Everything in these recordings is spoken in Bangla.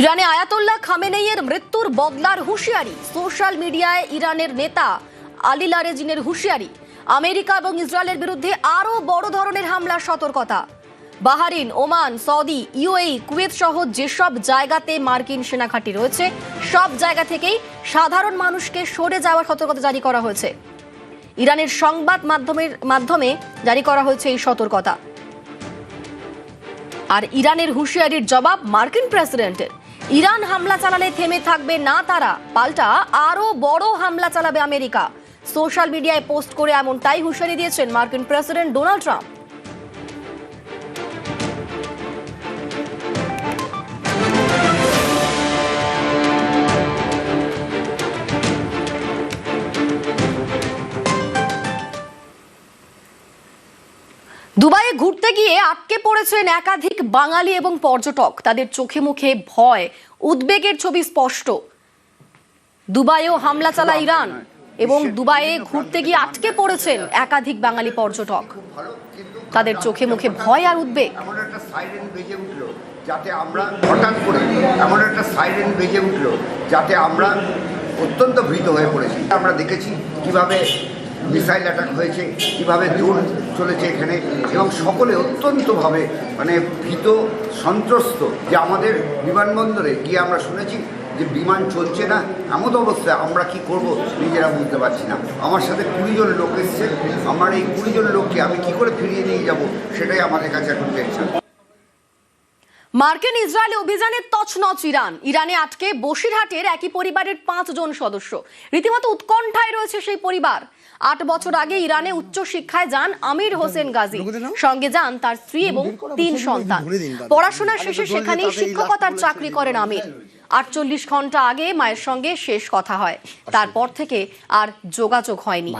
ইরানে আয়াতুল্লাহ খামেনেইয়ের মৃত্যুর বদলার হুঁশিয়ারি। সোশ্যাল মিডিয়ায় ইরানের নেতা আলী লারেজিনের হুঁশিয়ারি। আমেরিকা এবং ইসরায়েলের বিরুদ্ধে আরও বড় ধরনের হামলার সতর্কতা। Bahrain, Oman, Saudi, UAE, Kuwait সহ যেসব জায়গাতে মার্কিন সেনাঘাঁটি রয়েছে সব জায়গা থেকেই সাধারণ মানুষকে সরে যাওয়ার সতর্কতা জারি করা হয়েছে। ইরানের সংবাদ মাধ্যমে জারি করা হয়েছে এই সতর্কতা। আর ইরানের হুঁশিয়ারির জবাব মার্কিন প্রেসিডেন্টের। ইরান হামলা চালালে থেমে থাকবে না তারা, পাল্টা আরো বড় হামলা চালাবে আমেরিকা। সোশ্যাল মিডিয়ায় পোস্ট করে এমনটাই হুঁশিয়ারি দিয়েছেন মার্কিন প্রেসিডেন্ট ডোনাল্ড ট্রাম্প। দুবাইয়ে ঘুরতে গিয়ে আটকে পড়েছেন একাধিক বাঙালি এবং পর্যটক। তাদের চোখে মুখে ভয়, উদ্বেগের ছবি স্পষ্ট। দুবাইয়েও হামলা চালায় ইরান এবং দুবাইয়ে ঘুরতে গিয়ে আটকে পড়েছেন একাধিক বাঙালি পর্যটক। তাদের চোখে মুখে ভয় আর উদ্বেগ। এমন একটা সাইরেন বেজে উঠলো যাতে আমরা হঠাৎ করে এমন একটা সাইরেন বেজে উঠলো যাতে আমরা অত্যন্ত ভীত হয়ে পড়েছি। আমরা দেখেছি কিভাবে মিসাইল অ্যাটাক হয়েছে, কীভাবে ড্রোন চলেছে এখানে, এবং সকলে অত্যন্তভাবে ভীত সন্ত্রস্ত। যে আমাদের বিমানবন্দরে গিয়ে আমরা শুনেছি যে বিমান চলছে না, এমন অবস্থায় আমরা কি করব নিজেরা বুঝতে পারছি না। আমার সাথে 20 জন লোক এসছে, আমার এই 20 জন লোককে আমি কি করে ফিরিয়ে নিয়ে যাব সেটাই আমাদের কাছে এখন টেনশন। মার্কিন ইসরায়েলি অভিযানের তছনছ ইরান। ইরানে আটকে বসিরহাটের একই পরিবারের 5 জন সদস্য। রীতিমতো উৎকণ্ঠায় রয়েছে সেই পরিবার। 8 বছর আগে ইরানে উচ্চ শিক্ষায় যান আমির হোসেন গাজী, সঙ্গে যান তার স্ত্রী এবং 3 সন্তান। পড়াশোনা শেষে সেখানেই শিক্ষকতার চাকরি করেন আমির। 48 ঘন্টা আগে মায়ের সঙ্গে শেষ কথা হয়, তারপর থেকে আর যোগাযোগ হয়নি,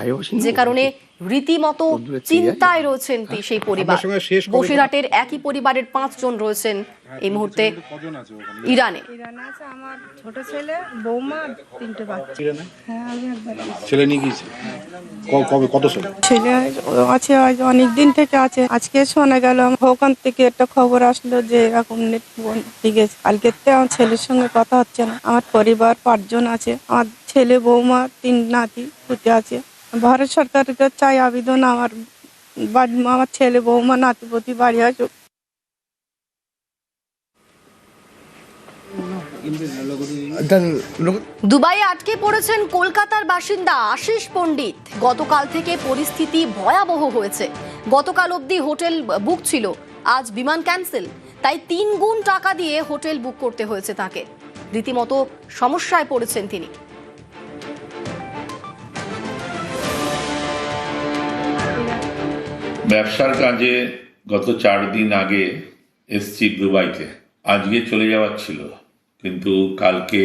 যে কারণে রীতিমতো চিন্তায় রয়েছেন সেই পরিবার। বসিরহাটের একই পরিবারের 5 জন রয়েছেন এই মুহূর্তে ইরানে। আমার ছোট ছেলে, বৌমা, 3টে বাচ্চা। ছেলে নিয়ে গিয়েছে কবে, কত সালে? ছেলে আছে অনেকদিন থেকে আছে। আজকে শোনা গেল ওখান থেকে একটা খবর আসলো যে এরকম নেট বন্ধ গেছে। কালকে আমার ছেলের সঙ্গে কথা হচ্ছে না। আমার পরিবার 5 জন আছে, আমার ছেলে, বৌমা, 3 নাতি পুতি আছে। ভারত সরকারকে চাই আবেদন, আমার ছেলে, বৌমা, নাতিপতি বাড়ি আসুক। দুবাইয়ে আটকে পড়েছেন কলকাতার বাসিন্দা আশিস পণ্ডিত। গতকাল থেকে পরিস্থিতি ভয়াবহ হয়েছে। গতকাল অবধি হোটেল বুক ছিল, আজ বিমান ক্যান্সেল, তাই 3 গুণ টাকা দিয়ে হোটেল বুক করতে হয়েছে তাকে। রীতিমতো সমস্যায় পড়েছেন তিনি। ব্যবসার কাজে গত 4 দিন আগে এসছি দুবাইতে, আজকে চলে যাওয়ার ছিল, কিন্তু কালকে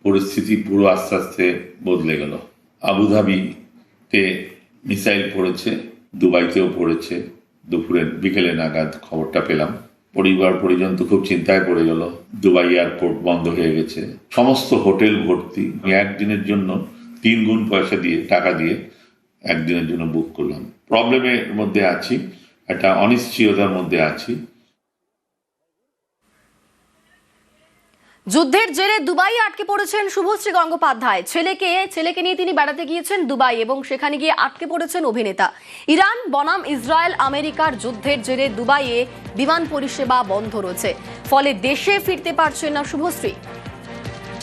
পরিস্থিতি পুরো আস্তে আস্তে বদলে গেল। আবুধাবিতে মিসাইল পড়েছে, দুবাইতেও পড়েছে। বিকেলে নাগাদ খবরটা পেলাম। পরিবার পরিজন তো খুব চিন্তায় পড়ে গেল। দুবাই এয়ারপোর্ট বন্ধ হয়ে গেছে, সমস্ত হোটেল ভর্তি। একদিনের জন্য 3 গুণ টাকা দিয়ে একদিনের জন্য বুক করলাম। প্রবলেমের মধ্যে আছি, একটা অনিশ্চয়তার মধ্যে আছি। যুদ্ধের জেরে দুবাইয়ে আটকে পড়েছেন শুভশ্রী গঙ্গোপাধ্যায়। ছেলেকে নিয়ে তিনি বেড়াতে গিয়েছেন দুবাই এবং সেখানে গিয়ে আটকে পড়েছেন অভিনেতা। ইরান বনাম ইসরায়েল আমেরিকার যুদ্ধের জেরে দুবাইয়ে বিমান পরিষেবা বন্ধ রয়েছে, ফলে দেশে ফিরতে পারছেন না শুভশ্রী।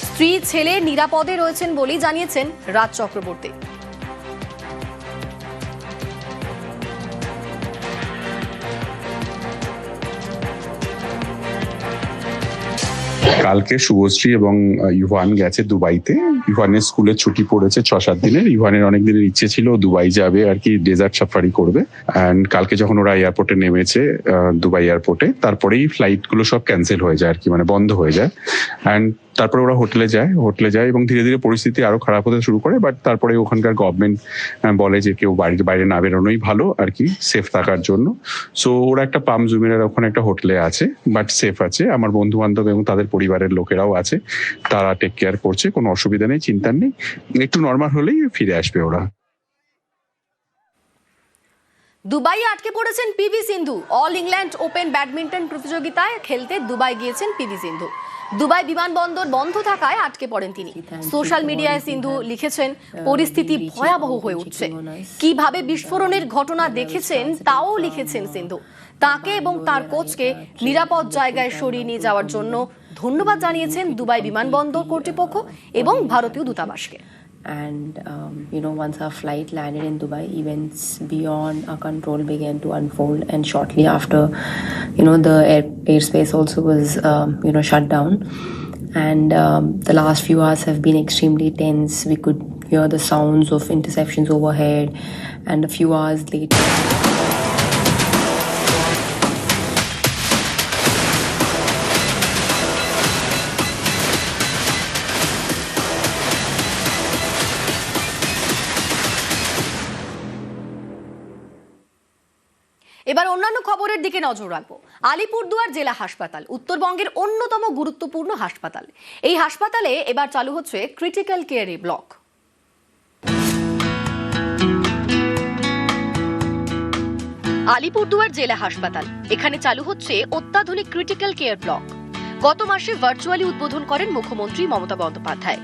স্ত্রী, ছেলে নিরাপদে রয়েছেন বলেই জানিয়েছেন রাজ চক্রবর্তী। কালকে শুভশ্রী এবং ইউহান গেছে দুবাইতে। ইউহানের স্কুলে ছুটি পড়েছে 6-7 দিনের। ইউহানের অনেক দিনের ইচ্ছে ছিল দুবাই যাবে আর কি, ডেজার্ট সাফারি করবে। অ্যান্ড কালকে যখন ওরা এয়ারপোর্টে নেমেছে, দুবাই এয়ারপোর্টে, তারপরেই ফ্লাইট গুলো সব ক্যান্সেল হয়ে যায় আর কি, বন্ধ হয়ে যায়। অ্যান্ড তারপরে ওরা হোটেলে যায় এবং ধীরে ধীরে পরিস্থিতি আরো খারাপ হতে শুরু করে। বাট তারপরে ওখানকার গভর্নমেন্ট বলে যে কেউ বাইরে না বেরোনোই ভালো আর কি, সেফ থাকার জন্য। সো ওরা একটা পাম জুমিনের ওখানে একটা হোটেলে আছে, বাট সেফ আছে। আমার বন্ধু বান্ধব এবং তাদের পরিবারের লোকেরাও আছে, তারা টেক কেয়ার করছে, কোনো অসুবিধা নেই, চিন্তা নেই। একটু নর্মাল হলেই ফিরে আসবে ওরা। দুবাইয়ে আটকে পড়েছেন পিভি সিন্ধু। অল ইংল্যান্ড ওপেন ব্যাডমিন্টন প্রতিযোগিতায় খেলতে দুবাই গিয়েছেন পিভি সিন্ধু। দুবাই বিমানবন্দর বন্ধ থাকায় আটকে পড়েন তিনি। সোশ্যাল মিডিয়ায় সিন্ধু লিখেছেন, পরিস্থিতি ভয়াবহ হয়ে উঠছে। কিভাবে বিস্ফোরণের ঘটনা দেখেছেন তাও লিখেছেন সিন্ধু। তাকে এবং তার কোচকে নিরাপদ জায়গায় সরিয়ে নিয়ে যাওয়ার জন্য ধন্যবাদ জানিয়েছেন দুবাই বিমানবন্দর কর্তৃপক্ষ এবং ভারতীয় দূতাবাসকে। And once our flight landed in Dubai, events beyond our control began to unfold, and shortly after, the airspace also was shut down, and the last few hours have been extremely tense. We could hear the sounds of interceptions overhead, and a few hours later এবার অন্যান্য খবরের দিকে নজর রাখবো। আলিপুরদুয়ার জেলা হাসপাতাল উত্তরবঙ্গের অন্যতম গুরুত্বপূর্ণ হাসপাতাল। এই হাসপাতালে এবার চালু হচ্ছে ক্রিটিক্যাল কেয়ারে ব্লক। আলিপুরদুয়ার জেলা হাসপাতাল, এখানে চালু হচ্ছে অত্যাধুনিক ক্রিটিক্যাল কেয়ার ব্লক। গত মাসে ভার্চুয়ালি উদ্বোধন করেন মুখ্যমন্ত্রী মমতা বন্দ্যোপাধ্যায়।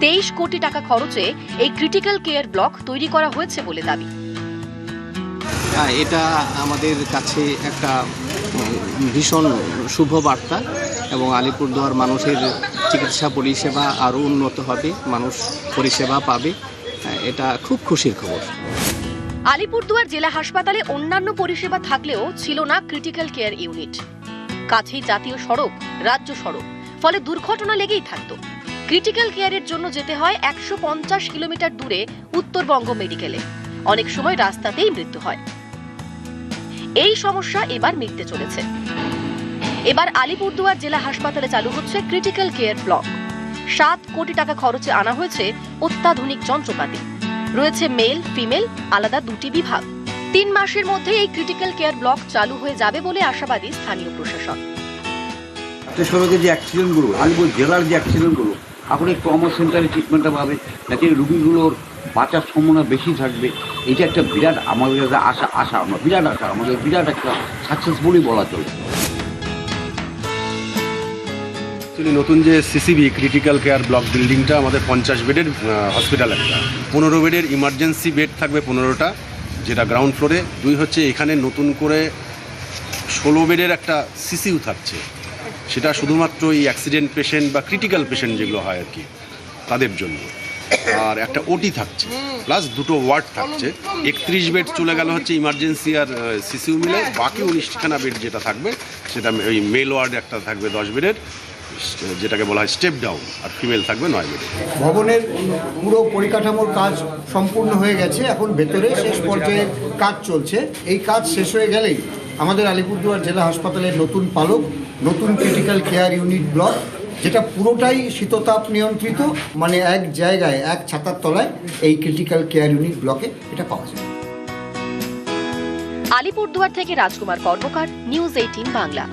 23 কোটি টাকা খরচে এই ক্রিটিক্যাল কেয়ার ব্লক তৈরি করা হয়েছে বলে দাবি। এটা আমাদের কাছে একটা ভীষণ শুভ বার্তা এবং আলিপুরদুয়ার মানুষের চিকিৎসা পরিষেবা আরও উন্নত হবে, মানুষ পরিষেবা পাবে, এটা খুব খুশির খবর। আলিপুরদুয়ার জেলা হাসপাতালে অন্যান্য পরিষেবা থাকলেও ছিল না ক্রিটিক্যাল কেয়ার ইউনিট। কাছেই জাতীয় সড়ক, রাজ্য সড়ক, ফলে দুর্ঘটনা লেগেই থাকতো। ক্রিটিক্যাল কেয়ারের জন্য যেতে হয় 150 কিলোমিটার দূরে উত্তরবঙ্গ মেডিকেলে। অনেক সময় রাস্তাতেই মৃত্যু হয়। এই সমস্যা এবার মিটতে চলেছে। এবার আলিপুরদুয়ার জেলা হাসপাতালে চালু হচ্ছে ক্রিটিক্যাল কেয়ার ব্লক। 7 কোটি টাকা খরচে আনা হয়েছে অত্যাধুনিক যন্ত্রপাতি। রয়েছে মেল ফিমেল আলাদা 2টি বিভাগ। 3 মাসের মধ্যে এই ক্রিটিক্যাল কেয়ার ব্লক চালু হয়ে যাবে বলে আশাবাদী স্থানীয় প্রশাসন। সড়কের যে অ্যাক্সিডেন্টগুলো, আলিপুর জেলার যে অ্যাক্সিডেন্টগুলো, এখন এই ট্রমা সেন্টারে ট্রিটমেন্টটা পাবে, যাতে রুগীগুলোর বাঁচার সম্ভাবনা বেশি থাকবে। এটা একটা বিরাট আমাদের কাছে আশা আমরা বিরাট আশা, আমাদের বিরাট একটা সাকসেসফুলি বলা চলে। অ্যাকচুয়ালি নতুন যে সিসিবি ক্রিটিক্যাল কেয়ার ব্লক বিল্ডিংটা আমাদের 50 বেডের হসপিটাল, একটা 15 বেডের ইমার্জেন্সি বেড থাকবে 15টা, যেটা গ্রাউন্ড ফ্লোরে। 2 হচ্ছে এখানে নতুন করে 16 বেডের একটা সিসিইউ থাকছে, সেটা শুধুমাত্র এই অ্যাক্সিডেন্ট পেশেন্ট বা ক্রিটিক্যাল পেশেন্ট যেগুলো হয় আর কি তাদের জন্য। আর একটা ওটি থাকছে, প্লাস 2টো ওয়ার্ড থাকছে। 31 বেড চলে গেল হচ্ছে ইমার্জেন্সি আর সিসিইউ মিলে। বাকি 19খানা বেড যেটা থাকবে সেটা ওই মেল ওয়ার্ড একটা থাকবে 10 বেডের, যেটাকে বলা হয় স্টেপ ডাউন, আর ফিমেল থাকবে 9 বেডের। ভবনের পুরো পরিকাঠামোর কাজ সম্পূর্ণ হয়ে গেছে, এখন ভেতরে শেষ পর্যায়ে কাজ চলছে। এই কাজ শেষ হয়ে গেলেই আমাদের আলিপুরদুয়ার জেলা হাসপাতালের নতুন পালক, নতুন ক্রিটিক্যাল কেয়ার ইউনিট ব্লক, যেটা পুরোটাই শীততাপ নিয়ন্ত্রিত, মানে এক জায়গায় এক ছাতার তলায় এই ক্রিটিক্যাল কেয়ার ইউনিট ব্লকে এটা পাওয়া যায়। আলিপুরদুয়ার থেকে রাজকুমার কর্মকার, নিউজ 18 বাংলা।